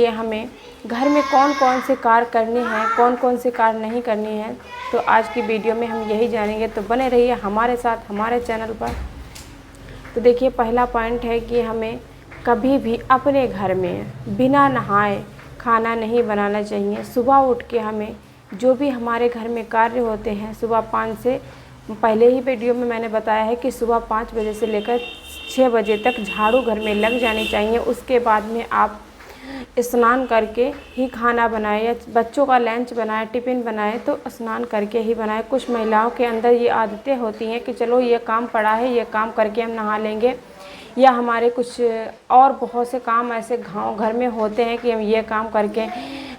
लिए हमें घर में कौन कौन से कार्य करने हैं, कौन कौन से कार्य नहीं करने हैं, तो आज की वीडियो में हम यही जानेंगे। तो बने रहिए हमारे साथ हमारे चैनल पर। तो देखिए, पहला पॉइंट है कि हमें कभी भी अपने घर में बिना नहाए खाना नहीं बनाना चाहिए। सुबह उठ के हमें जो भी हमारे घर में कार्य होते हैं, सुबह 5 से, पहले ही वीडियो में मैंने बताया है कि सुबह 5 बजे से लेकर 6 बजे तक झाड़ू घर में लग जानी चाहिए। उसके बाद में आप स्नान करके ही खाना बनाएं या बच्चों का लंच बनाएं, टिफ़िन बनाएं तो स्नान करके ही बनाएं। कुछ महिलाओं के अंदर ये आदतें होती हैं कि चलो ये काम पड़ा है, ये काम करके हम नहा लेंगे, या हमारे कुछ और बहुत से काम ऐसे गाँव घर में होते हैं कि हम ये काम करके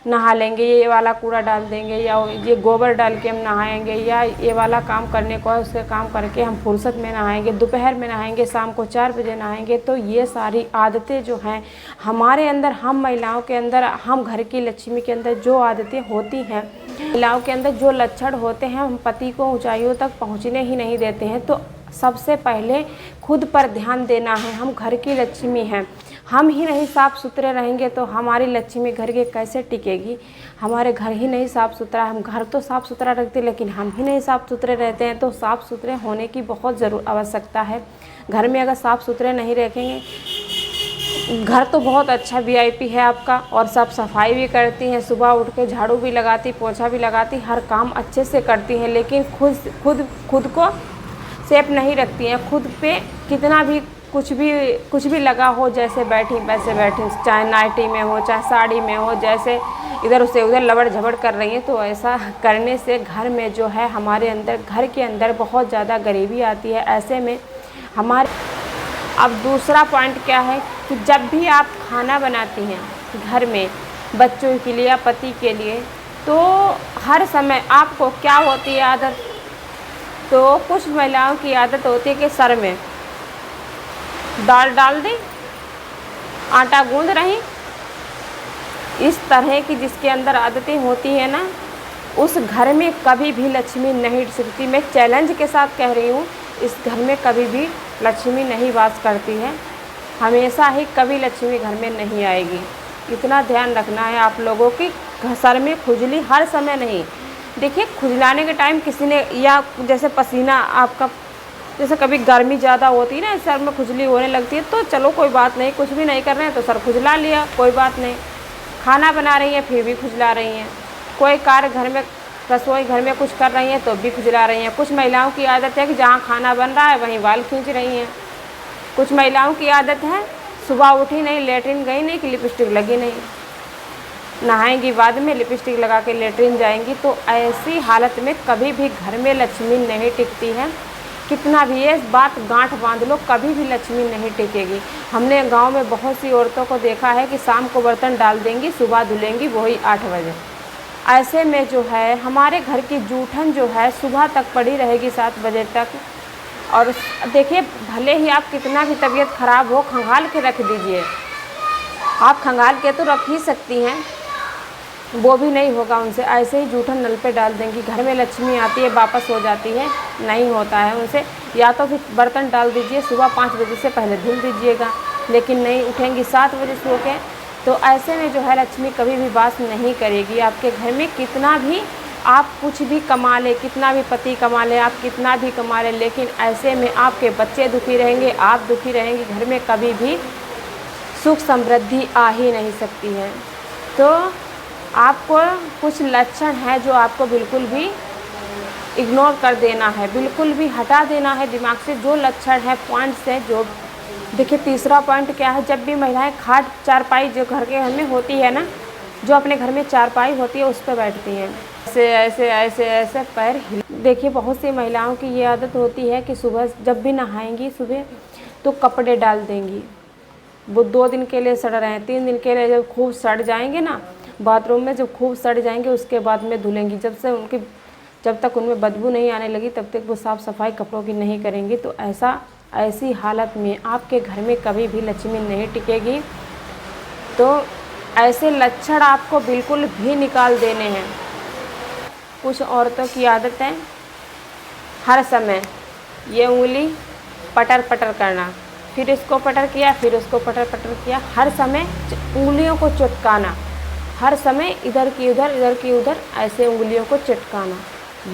नहा लेंगे, ये वाला कूड़ा डाल देंगे, या ये गोबर डाल के हम नहाएंगे, या ये वाला काम करने को है उसके काम करके हम फुर्सत में नहाएंगे, दोपहर में नहाएंगे, शाम को 4 बजे नहाएंगे। तो ये सारी आदतें जो हैं हमारे अंदर, हम महिलाओं के अंदर, हम घर की लक्ष्मी के अंदर जो आदतें होती हैं, महिलाओं के अंदर जो लक्षण होते हैं, हम पति को ऊंचाइयों तक पहुंचने ही नहीं देते हैं। तो सबसे पहले खुद पर ध्यान देना है। हम घर की लक्ष्मी हैं, हम ही नहीं साफ़ सुथरे रहेंगे तो हमारी लक्ष्मी घर के कैसे टिकेगी। हमारे घर ही नहीं साफ़ सुथरा, हम घर तो साफ़ सुथरा रखते लेकिन हम ही नहीं साफ़ सुथरे रहते हैं। तो साफ़ सुथरे होने की बहुत आवश्यकता है। घर में अगर साफ़ सुथरे नहीं रखेंगे, घर तो बहुत अच्छा वीआईपी है आपका, और सब सफाई भी करती हैं, सुबह उठ के झाड़ू भी लगाती, पोछा भी लगाती, हर काम अच्छे से करती हैं, लेकिन खुद को सेफ नहीं रखती हैं। खुद पे कितना भी कुछ भी लगा हो, जैसे बैठी वैसे बैठी, चाहे नाइटी में हो, चाहे साड़ी में हो, जैसे इधर से उधर लबड़ झबड़ कर रही हैं। तो ऐसा करने से घर में जो है हमारे अंदर, घर के अंदर बहुत ज़्यादा गरीबी आती है। ऐसे में हमारे, अब दूसरा पॉइंट क्या है कि जब भी आप खाना बनाती हैं घर में बच्चों के लिए या पति के लिए, तो हर समय आपको क्या होती है आदत, तो कुछ महिलाओं की आदत होती है कि सर में दाल डाल दी, आटा गूंद रही, इस तरह की जिसके अंदर आदतें होती हैं ना, उस घर में कभी भी लक्ष्मी नहीं टिकती। मैं चैलेंज के साथ कह रही हूँ, इस घर में कभी भी लक्ष्मी नहीं वास करती है, हमेशा ही कभी लक्ष्मी घर में नहीं आएगी। इतना ध्यान रखना है आप लोगों की। सर में खुजली हर समय नहीं। देखिए, खुजलाने के टाइम किसी ने, या जैसे पसीना आपका, जैसे कभी गर्मी ज़्यादा होती है ना, सर में खुजली होने लगती है, तो चलो कोई बात नहीं, कुछ भी नहीं कर रहे हैं तो सर खुजला लिया, कोई बात नहीं। खाना बना रही हैं फिर भी खुजला रही हैं, कोई कार्य घर में, रसोई घर में कुछ कर रही हैं तो भी खुजला रही हैं। कुछ महिलाओं की आदत है कि जहाँ खाना बन रहा है वहीं बाल खींच रही हैं। कुछ महिलाओं की आदत है सुबह उठी नहीं, लेटरिन गई नहीं कि लिपस्टिक लगी नहीं, नहाएंगी बाद में, लिपस्टिक लगा के लेटरिन जाएंगी। तो ऐसी हालत में कभी भी घर में लक्ष्मी नहीं टिकती है। कितना भी ये बात गांठ बांध लो, कभी भी लक्ष्मी नहीं टिकेगी। हमने गांव में बहुत सी औरतों को देखा है कि शाम को बर्तन डाल देंगी, सुबह धुलेंगी वही 8 बजे। ऐसे में जो है हमारे घर की जूठन जो है सुबह तक पड़ी रहेगी 7 बजे तक। और देखिए, भले ही आप कितना भी तबीयत ख़राब हो, खंगाल के रख दीजिए। आप खंगाल के तो रख ही सकती हैं, वो भी नहीं होगा उनसे। ऐसे ही जूठन नल पे डाल देंगी, घर में लक्ष्मी आती है वापस हो जाती है, नहीं होता है उनसे। या तो फिर बर्तन डाल दीजिए, सुबह 5 बजे से पहले धुल दीजिएगा, लेकिन नहीं, उठेंगी 7 बजे सो के। तो ऐसे में जो है लक्ष्मी कभी भी वास नहीं करेगी आपके घर में। कितना भी आप कुछ भी कमा लें, कितना भी पति कमा लें, आप कितना भी कमा लें, लेकिन ऐसे में आपके बच्चे दुखी रहेंगे, आप दुखी रहेंगे। घर में कभी भी सुख समृद्धि आ ही नहीं सकती है। तो आपको कुछ लक्षण है जो आपको बिल्कुल भी इग्नोर कर देना है, बिल्कुल भी हटा देना है दिमाग से। जो लक्षण है, पॉइंट्स है जो, देखिए तीसरा पॉइंट क्या है, जब भी महिलाएं खाट चारपाई जो घर के घर में होती है ना, जो अपने घर में चारपाई होती है उस पर बैठती हैं, ऐसे ऐसे ऐसे ऐसे पैर हिल। देखिए, बहुत सी महिलाओं की ये आदत होती है कि सुबह जब भी नहाएंगी सुबह तो कपड़े डाल देंगी। वो 2 दिन के लिए सड़ रहे हैं, 3 दिन के लिए जब खूब सड़ जाएंगे ना, बाथरूम में जब खूब सड़ जाएंगे उसके बाद में धुलेंगी। जब तक उनमें बदबू नहीं आने लगी तब तक वो साफ़ सफाई कपड़ों की नहीं करेंगी। तो ऐसी हालत में आपके घर में कभी भी लक्ष्मी नहीं टिकेगी। तो ऐसे लक्षण आपको बिल्कुल भी निकाल देने हैं। कुछ औरतों की आदत है हर समय ये उंगली पटर पटर करना, फिर इसको पटर किया, फिर उसको पटर किया। हर समय उंगलियों को चटकाना, हर समय इधर की उधर ऐसे उंगलियों को चटकाना,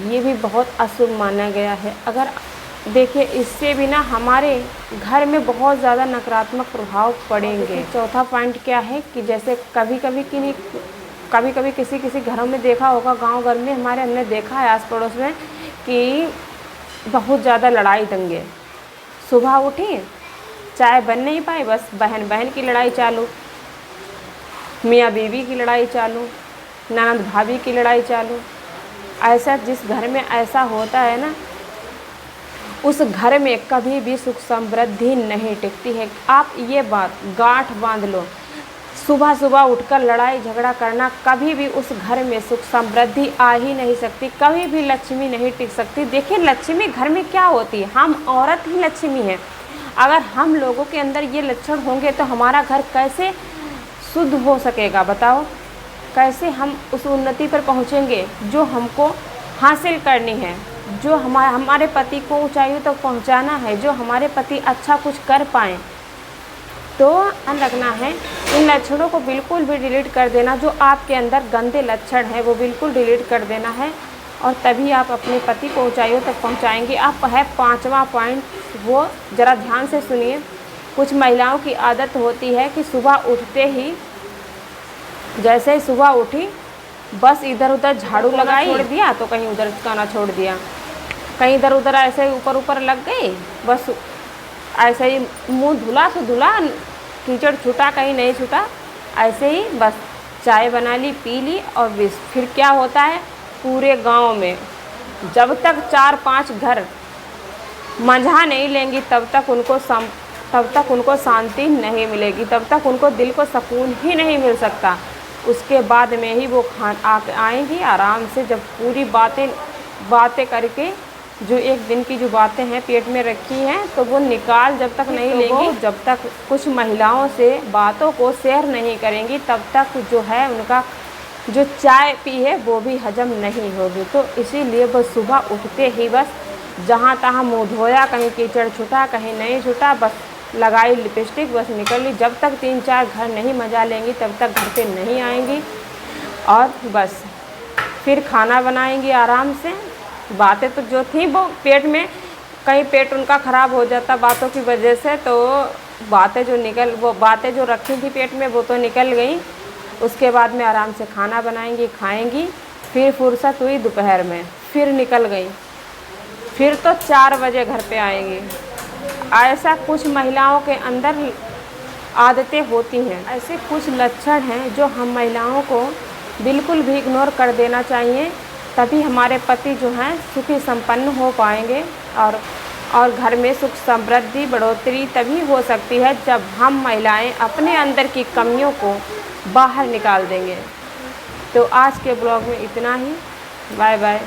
ये भी बहुत अशुभ माना गया है। अगर देखिए, इससे भी ना हमारे घर में बहुत ज़्यादा नकारात्मक प्रभाव पड़ेंगे। चौथा पॉइंट क्या है कि जैसे कभी कभी किसी घरों में देखा होगा, गांव घर में हमारे हमने देखा है आस पड़ोस में कि बहुत ज़्यादा लड़ाई दंगे। सुबह उठी, चाय बन नहीं पाई, बस बहन की लड़ाई चालू, मियाँ बीवी की लड़ाई चालू, ननद भाभी की लड़ाई चालू। ऐसा जिस घर में ऐसा होता है ना, उस घर में कभी भी सुख समृद्धि नहीं टिकती है। आप ये बात गांठ बांध लो, सुबह उठकर लड़ाई झगड़ा करना, कभी भी उस घर में सुख समृद्धि आ ही नहीं सकती, कभी भी लक्ष्मी नहीं टिक सकती। देखिए, लक्ष्मी घर में क्या होती है, हम औरत ही लक्ष्मी हैं। अगर हम लोगों के अंदर ये लक्षण होंगे तो हमारा घर कैसे शुद्ध हो सकेगा, बताओ? कैसे हम उस उन्नति पर पहुँचेंगे जो हमको हासिल करनी है, जो हमारे पति को ऊंचाइयों तक पहुंचाना है, जो हमारे पति अच्छा कुछ कर पाएँ। तो ध्यान रखना है, इन लक्षणों को बिल्कुल भी डिलीट कर देना। जो आपके अंदर गंदे लक्षण हैं वो बिल्कुल डिलीट कर देना है, और तभी आप अपने पति को ऊंचाइयों तक पहुंचाएंगे। आप है 5वां पॉइंट, वो ज़रा ध्यान से सुनिए। कुछ महिलाओं की आदत होती है कि सुबह उठते ही, जैसे ही सुबह उठी, बस इधर उधर झाड़ू लगाई, छोड़ दिया तो कहीं उधर काना छोड़ दिया, कहीं इधर उधर ऐसे ऊपर लग गई, बस ऐसे ही मुंह धुला तो धुला, कीचड़ छूटा कहीं नहीं छूटा, ऐसे ही बस चाय बना ली, पी ली और बस। फिर क्या होता है, पूरे गांव में जब तक 4-5 घर मंझा नहीं लेंगी तब तक उनको शांति नहीं मिलेगी, तब तक उनको दिल को सुकून ही नहीं मिल सकता। उसके बाद में ही वो आएंगी आराम से, जब पूरी बातें करके, जो एक दिन की जो बातें हैं पेट में रखी हैं तो वो निकाल जब तक नहीं लेंगी, जब तक कुछ महिलाओं से बातों को शेयर नहीं करेंगी, तब तक जो है उनका जो चाय पी है वो भी हजम नहीं होगी। तो इसीलिए बस सुबह उठते ही बस जहाँ तहाँ मुँह धोया, कहीं कीचड़ छूटा कहीं नहीं छूटा, बस लगाई लिपस्टिक, बस निकल ली। जब तक 3-4 घर नहीं मजा लेंगी तब तक घर पे नहीं आएंगी, और बस फिर खाना बनाएंगी आराम से। बातें तो जो थी वो पेट में, कहीं पेट उनका ख़राब हो जाता बातों की वजह से, तो वो बातें जो रखी थी पेट में वो तो निकल गई। उसके बाद में आराम से खाना बनाएंगी, खाएंगी, फिर फुर्सत हुई दोपहर में, फिर निकल गई, फिर तो 4 बजे घर पे आएंगी। ऐसा कुछ महिलाओं के अंदर आदतें होती हैं, ऐसे कुछ लक्षण हैं जो हम महिलाओं को बिल्कुल भी इग्नोर कर देना चाहिए। तभी हमारे पति जो हैं सुखी संपन्न हो पाएंगे, और घर में सुख समृद्धि बढ़ोतरी तभी हो सकती है जब हम महिलाएं अपने अंदर की कमियों को बाहर निकाल देंगे। तो आज के ब्लॉग में इतना ही। Bye bye.